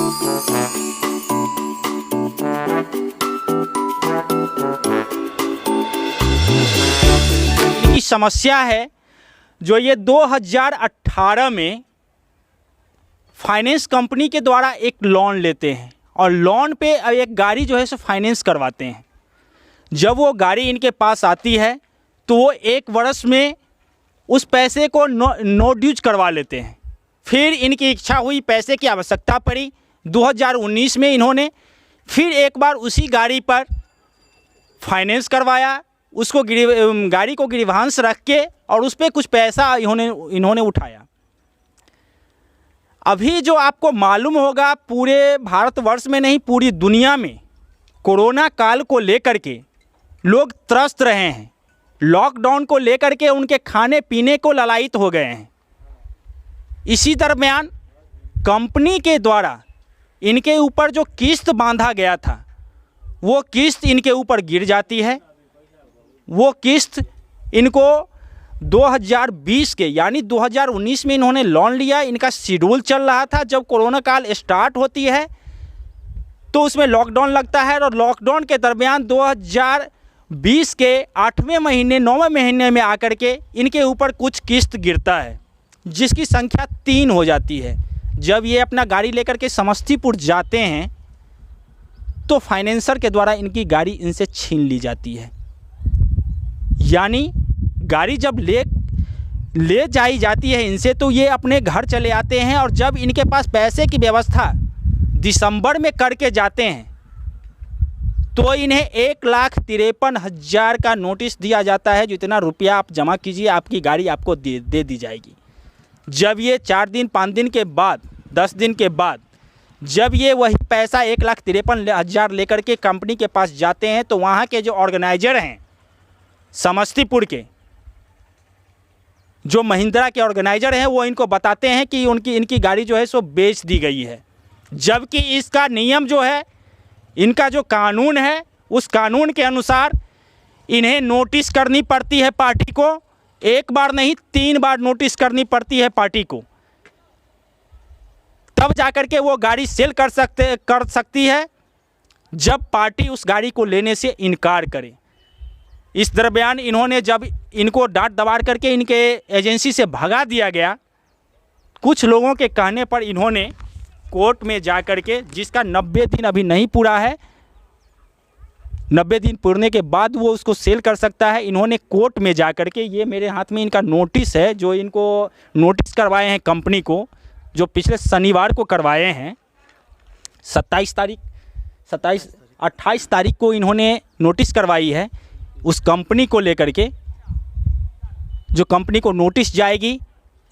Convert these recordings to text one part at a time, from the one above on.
की समस्या है जो ये 2018 में फाइनेंस कंपनी के द्वारा एक लोन लेते हैं और लोन पे एक गाड़ी जो है सो फाइनेंस करवाते हैं। जब वो गाड़ी इनके पास आती है तो वो 1 वर्ष में उस पैसे को नो ड्यूज करवा लेते हैं। फिर इनकी इच्छा हुई, पैसे की आवश्यकता पड़ी, 2019 में इन्होंने फिर एक बार उसी गाड़ी पर फाइनेंस करवाया, उसको गाड़ी को गिरवांश रख के और उस पर कुछ पैसा इन्होंने उठाया। अभी जो आपको मालूम होगा, पूरे भारतवर्ष में नहीं पूरी दुनिया में कोरोना काल को लेकर के लोग त्रस्त रहे हैं। लॉकडाउन को लेकर के उनके खाने पीने को ललायित हो गए हैं। इसी दरमियान कंपनी के द्वारा इनके ऊपर जो किस्त बांधा गया था वो किस्त इनके ऊपर गिर जाती है। वो किस्त इनको 2020 के यानी 2019 में इन्होंने लोन लिया। इनका शेड्यूल चल रहा था। जब कोरोना काल स्टार्ट होती है तो उसमें लॉकडाउन लगता है और लॉकडाउन के दरमियान 2020 के 8वें महीने 9वें महीने में आकर के इनके ऊपर कुछ किस्त गिरता है जिसकी संख्या 3 हो जाती है। जब ये अपना गाड़ी लेकर के समस्तीपुर जाते हैं तो फाइनेंसर के द्वारा इनकी गाड़ी इनसे छीन ली जाती है। यानी गाड़ी जब ले जाई जाती है इनसे तो ये अपने घर चले आते हैं और जब इनके पास पैसे की व्यवस्था दिसंबर में करके जाते हैं तो इन्हें 1,53,000 का नोटिस दिया जाता है, जो इतना रुपया आप जमा कीजिए आपकी गाड़ी आपको दे दी जाएगी। जब ये 4 दिन 5 दिन के बाद 10 दिन के बाद जब ये वही पैसा 1,53,000 लेकर के कंपनी के पास जाते हैं तो वहाँ के जो ऑर्गेनाइजर हैं समस्तीपुर के, जो महिंद्रा के ऑर्गेनाइजर हैं, वो इनको बताते हैं कि इनकी गाड़ी जो है सो बेच दी गई है। जबकि इसका नियम जो है, इनका जो कानून है, उस कानून के अनुसार इन्हें नोटिस करनी पड़ती है पार्टी को। 1 बार नहीं 3 बार नोटिस करनी पड़ती है पार्टी को, तब जाकर के वो गाड़ी सेल कर सकती है जब पार्टी उस गाड़ी को लेने से इनकार करे। इस दरमियान इन्होंने जब इनको डांट दबाड़ करके इनके एजेंसी से भगा दिया गया, कुछ लोगों के कहने पर इन्होंने कोर्ट में जा कर के, जिसका 90 दिन अभी नहीं पूरा है, 90 दिन पूरने के बाद वो उसको सेल कर सकता है, इन्होंने कोर्ट में जा कर के, ये मेरे हाथ में इनका नोटिस है जो इनको नोटिस करवाए हैं कंपनी को, जो पिछले शनिवार को करवाए हैं। 28 तारीख को इन्होंने नोटिस करवाई है उस कंपनी को लेकर के, जो कंपनी को नोटिस जाएगी,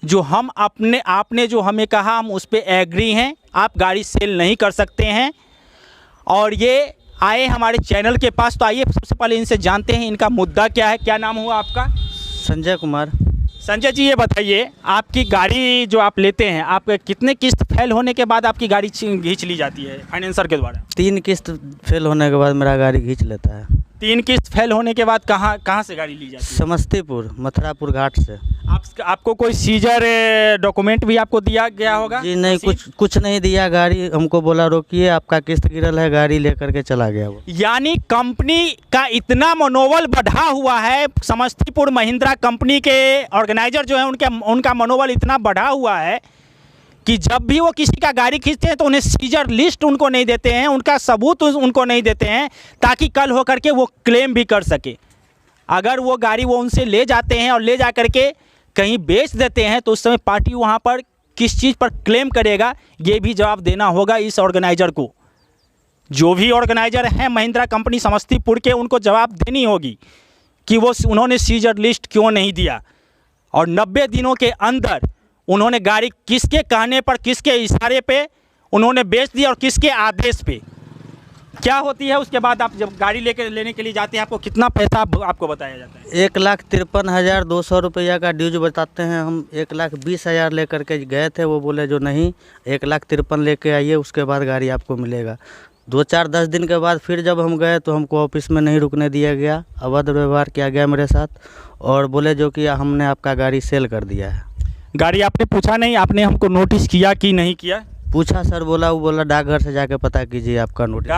जो हम आपने जो हमें कहा हम उस पर एग्री हैं, आप गाड़ी सेल नहीं कर सकते हैं। और ये आए हमारे चैनल के पास, तो आइए सबसे पहले इनसे जानते हैं इनका मुद्दा क्या है। क्या नाम हुआ आपका? संजय कुमार। संजय जी, ये बताइए आपकी गाड़ी जो आप लेते हैं, आप कितने किस्त फेल होने के बाद आपकी गाड़ी खींच ली जाती है फाइनेंसर के द्वारा? 3 किस्त फेल होने के बाद मेरा गाड़ी खींच लेता है। 3 किस्त फेल होने के बाद कहाँ से गाड़ी ली जाती है? समस्तीपुर मथुरापुर घाट से। आपको कोई सीजर डॉक्यूमेंट भी आपको दिया गया होगा? जी नहीं, कुछ नहीं दिया। गाड़ी हमको बोला रोकिए, आपका किस्त गिरल है, गाड़ी लेकर के चला गया वो। यानी कंपनी का इतना मनोबल बढ़ा हुआ है, समस्तीपुर महिंद्रा कंपनी के ऑर्गेनाइजर जो है उनका मनोबल इतना बढ़ा हुआ है कि जब भी वो किसी का गाड़ी खींचते हैं तो उन्हें सीजर लिस्ट उनको नहीं देते हैं, उनका सबूत उनको नहीं देते हैं, ताकि कल होकर के वो क्लेम भी कर सके। अगर वो गाड़ी वो उनसे ले जाते हैं और ले जा कर के कहीं बेच देते हैं तो उस समय पार्टी वहाँ पर किस चीज़ पर क्लेम करेगा, ये भी जवाब देना होगा इस ऑर्गेनाइजर को। जो भी ऑर्गेनाइजर हैं महिंद्रा कंपनी समस्तीपुर के, उनको जवाब देनी होगी कि उन्होंने सीजर लिस्ट क्यों नहीं दिया और 90 दिनों के अंदर उन्होंने गाड़ी किसके कहने पर, किसके इशारे पे उन्होंने बेच दी और किसके आदेश पे। क्या होती है उसके बाद आप जब गाड़ी लेने के लिए जाते हैं, आपको कितना पैसा आपको बताया जाता है? 1,53,200 रुपया का ड्यूज बताते हैं। हम 1,20,000 लेकर के गए थे, वो बोले जो नहीं 1,53,000 लेके आइए, उसके बाद गाड़ी आपको मिलेगा। 2-4-10 दिन के बाद फिर जब हम गए तो हमको ऑफिस में नहीं रुकने दिया गया, अवैध व्यवहार किया गया मेरे साथ और बोले जो कि हमने आपका गाड़ी सेल कर दिया है। गाड़ी आपने पूछा नहीं, आपने हमको नोटिस किया कि नहीं किया? पूछा सर, बोला वो बोला डाकघर से जाके पता कीजिए आपका नोटिस।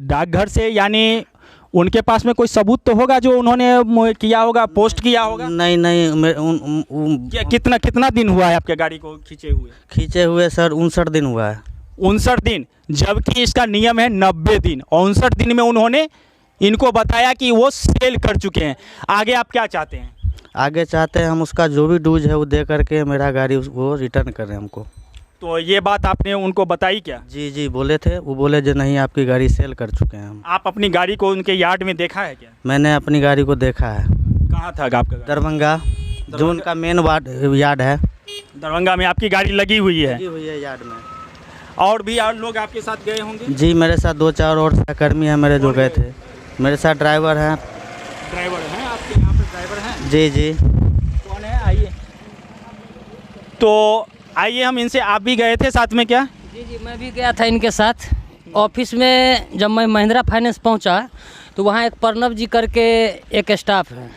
डाकघर से यानी उनके पास में कोई सबूत तो होगा जो उन्होंने किया होगा, पोस्ट किया होगा? नहीं नहीं, कितना दिन हुआ है आपके गाड़ी को खींचे हुए सर 59 दिन हुआ है। 59 दिन, जबकि इसका नियम है 90 दिन। 59 दिन में उन्होंने इनको बताया कि वो सेल कर चुके हैं। आगे आप क्या चाहते हैं? आगे चाहते हैं हम उसका जो भी ड्यूज है वो दे करके मेरा गाड़ी वो रिटर्न करें हमको। तो ये बात आपने उनको बताई क्या? जी जी बोले थे, वो बोले जो नहीं आपकी गाड़ी सेल कर चुके हैं हम। आप अपनी गाड़ी को उनके यार्ड में देखा है क्या? मैंने अपनी गाड़ी को देखा है। कहाँ था आपका गाड़ी? दरभंगा, जो उनका मेन यार्ड है। दरभंगा में आपकी गाड़ी लगी हुई है? लगी हुई है यार्ड में। और भी और लोग आपके साथ गए होंगे? जी मेरे साथ 2-4 और सहकर्मी हैं मेरे जो गए थे। मेरे साथ ड्राइवर हैं। ड्राइवर हैं आपके यहाँ पे? ड्राइवर हैं? जी जी। कौन है? आइए। तो आइए हम इनसे, आप भी गए थे साथ में क्या? जी जी, मैं भी गया था इनके साथ। ऑफिस में जब मैं महिंद्रा फाइनेंस पहुंचा तो वहाँ एक प्रणव जी करके एक स्टाफ है,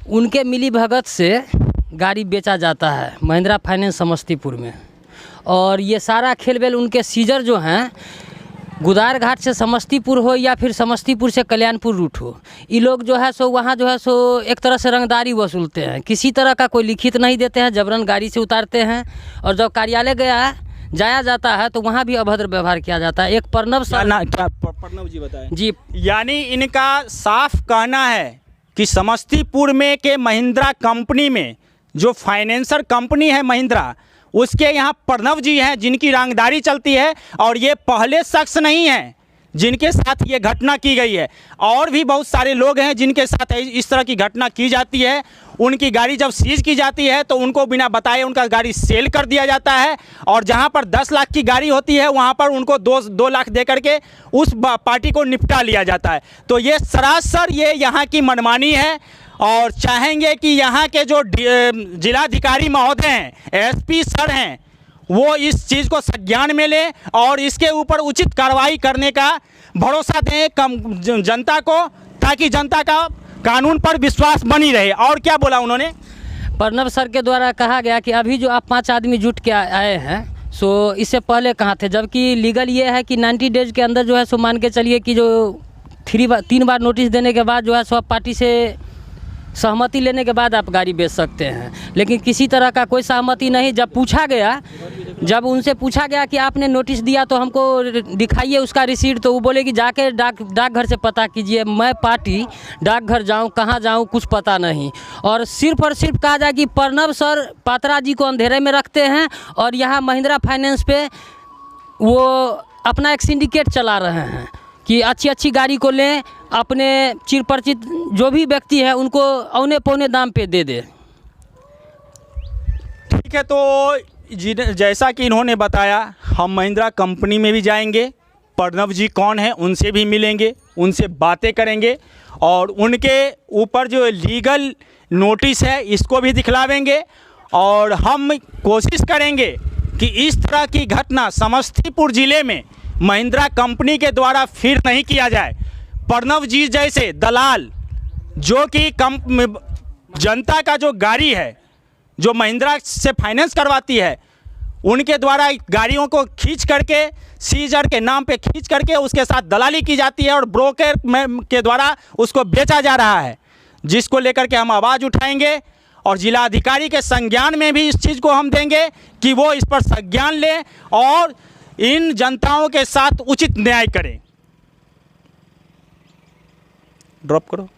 उनके मिली भगत से गाड़ी बेचा जाता है महिंद्रा फाइनेंस समस्तीपुर में। और ये सारा खेल बेल उनके सीजर जो हैं, गुदार घाट से समस्तीपुर हो या फिर समस्तीपुर से कल्याणपुर रूट हो, ये लोग जो है सो वहाँ जो है सो एक तरह से रंगदारी वसूलते हैं। किसी तरह का कोई लिखित नहीं देते हैं, जबरन गाड़ी से उतारते हैं। और जब कार्यालय जाया जाता है तो वहाँ भी अभद्र व्यवहार किया जाता है। एक प्रणव क्या प्रणव जी बताएं? जी, यानी इनका साफ कहना है कि समस्तीपुर में के महिंद्रा कंपनी में जो फाइनेंसर कंपनी है महिंद्रा, उसके यहाँ प्रणव जी हैं जिनकी रंगदारी चलती है। और ये पहले शख्स नहीं हैं जिनके साथ ये घटना की गई है, और भी बहुत सारे लोग हैं जिनके साथ इस तरह की घटना की जाती है। उनकी गाड़ी जब सीज की जाती है तो उनको बिना बताए उनका गाड़ी सेल कर दिया जाता है। और जहां पर 10 लाख की गाड़ी होती है वहां पर उनको 2 लाख दे करके उस पार्टी को निपटा लिया जाता है। तो ये सरासर ये यहाँ की मनमानी है। और चाहेंगे कि यहाँ के जो जिलाधिकारी महोदय हैं, एसपी सर हैं, वो इस चीज़ को संज्ञान में लें और इसके ऊपर उचित कार्रवाई करने का भरोसा दें जनता को, ताकि जनता का कानून पर विश्वास बनी रहे। और क्या बोला उन्होंने? प्रणव सर के द्वारा कहा गया कि अभी जो आप 5 आदमी जुट के आए हैं सो इससे पहले कहाँ थे, जबकि लीगल ये है कि 90 डेज के अंदर जो है सो मान के चलिए कि जो 3 बार नोटिस देने के बाद जो है सो पार्टी से सहमति लेने के बाद आप गाड़ी बेच सकते हैं। लेकिन किसी तरह का कोई सहमति नहीं। जब उनसे पूछा गया कि आपने नोटिस दिया तो हमको दिखाइए उसका रिसीट, तो वो बोले कि जाके डाकघर से पता कीजिए। मैं पार्टी डाकघर जाऊं, कहाँ जाऊं, कुछ पता नहीं। और सिर्फ कहा जाए कि प्रणव सर पात्रा जी को अंधेरे में रखते हैं और यहाँ महिंद्रा फाइनेंस पे वो अपना एक सिंडिकेट चला रहे हैं कि अच्छी गाड़ी को लें, अपने चिर परिचित जो भी व्यक्ति है उनको औने पौने दाम पे दे दे। ठीक है, तो जैसा कि इन्होंने बताया, हम महिंद्रा कंपनी में भी जाएंगे, प्रणव जी कौन है उनसे भी मिलेंगे, उनसे बातें करेंगे और उनके ऊपर जो लीगल नोटिस है इसको भी दिखलावेंगे। और हम कोशिश करेंगे कि इस तरह की घटना समस्तीपुर ज़िले में महिंद्रा कंपनी के द्वारा फिर नहीं किया जाए। प्रणव जी जैसे दलाल जो कि जनता का जो गाड़ी है जो महिंद्रा से फाइनेंस करवाती है, उनके द्वारा गाड़ियों को खींच करके सीजर के नाम पे खींच करके उसके साथ दलाली की जाती है और ब्रोकर के द्वारा उसको बेचा जा रहा है, जिसको लेकर के हम आवाज़ उठाएंगे और जिलाधिकारी के संज्ञान में भी इस चीज़ को हम देंगे कि वो इस पर संज्ञान लें और इन जनताओं के साथ उचित न्याय करें। ड्रॉप करो।